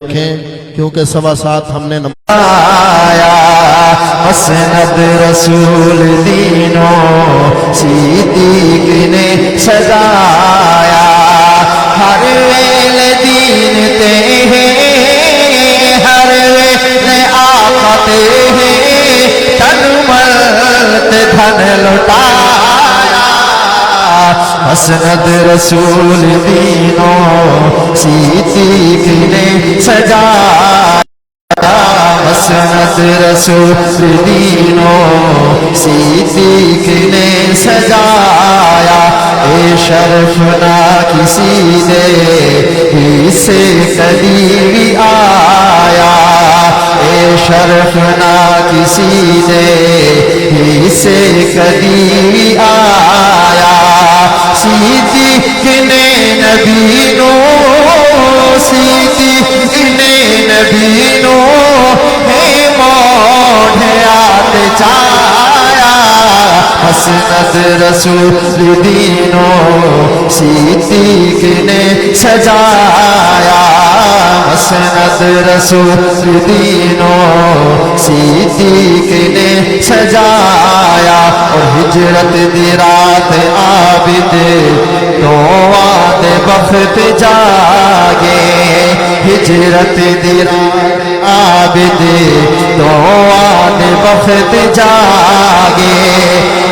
کیونکہ 7:15 ہم نے آیا مسند رسول دینوں صدیق نے سجایا ہر ویل دین تے ہیں ہر ویل آفتے ہیں تن ملت دھن لٹایا مسند رسول دینوں صدیق نے سجایا مسند رسول دینوں صدیق نے سجایا اے شرف نہ کسی دے ہی سے کبھی بھی آیا اے شرف نہ کسی دے ہی سے کبھی بھی آیا صدیق نے نبی نو صدیق نے نبی نو ہے موڑھیات چایا مسند رسول دینوں صدیق نے سجایا مسند رسول دینوں صدیق نے سجایا اور ہجرت دی رات عابد دواد بخت جاگے ہجرت دی رات عابد دواد بخت جاگے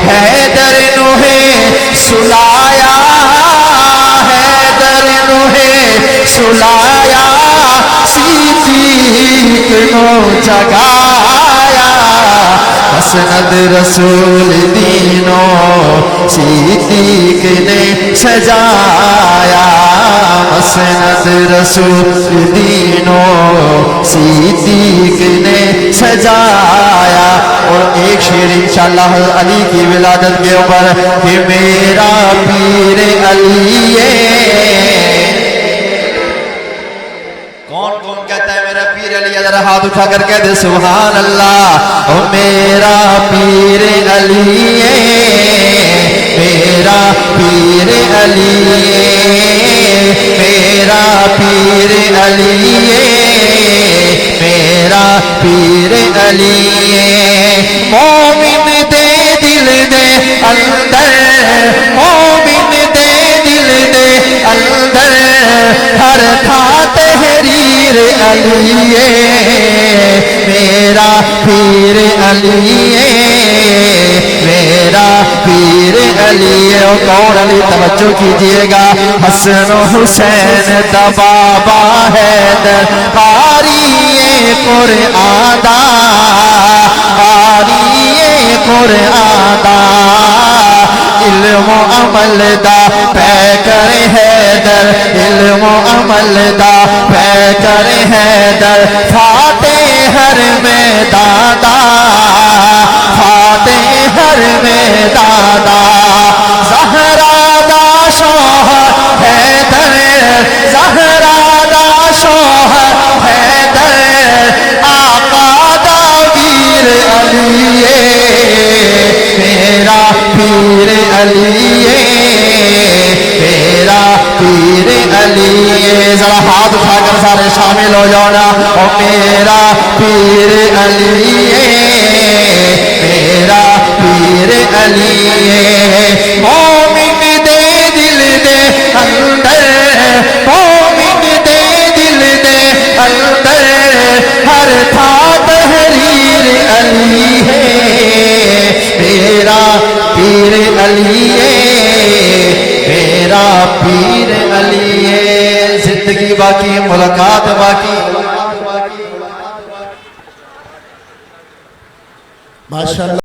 حیدر نوحے سلایا حیدر نوحے سلایا صدیق نو جگایا مسند رسول دینوں صدیق نے سجایا مسند رسول دینوں صدیق نے سجایا اور ایک شعر انشاءاللہ علی کی ولادت کے اوپر کہ میرا پیر علی کون کون کہتا ہے میرا پیر علی ذرا ہاتھ اٹھا کر کہہ دے سبحان اللہ او میرا پیر علی میرا پیر علی میرا پیر علی میرا پیر علی مومن دے دل دے اندر مومن دے دل دے اندر ہر تھا تحریر علی میرا پیر علی میرا پیر علی اور کون علی توجہ کیجئے گا حسن و حسین دا بابا حیدر قاری قرآن دا قاری قرآن دا علم و عمل دا پیکر حیدر علم و عمل دا پیکر حیدر فاتح ہر میدان دا فاتح ہر میدان دا زہرا دا شوہر حیدر زہرا دا شوہر حیدر آقا دا ویر علی میرا پیر علی میرا پیر علی ذرا ہاتھ اٹھا کر سارے شامل ہو جانا اور میرا پیر علی میرا پیر علی مومن دے دل دے اندر مومن دے دل دے اندر ہر تھا تحریر علی میرا پیر علی میرا پیر علی زندگی باقی ملاقات باقی ماشاءاللہ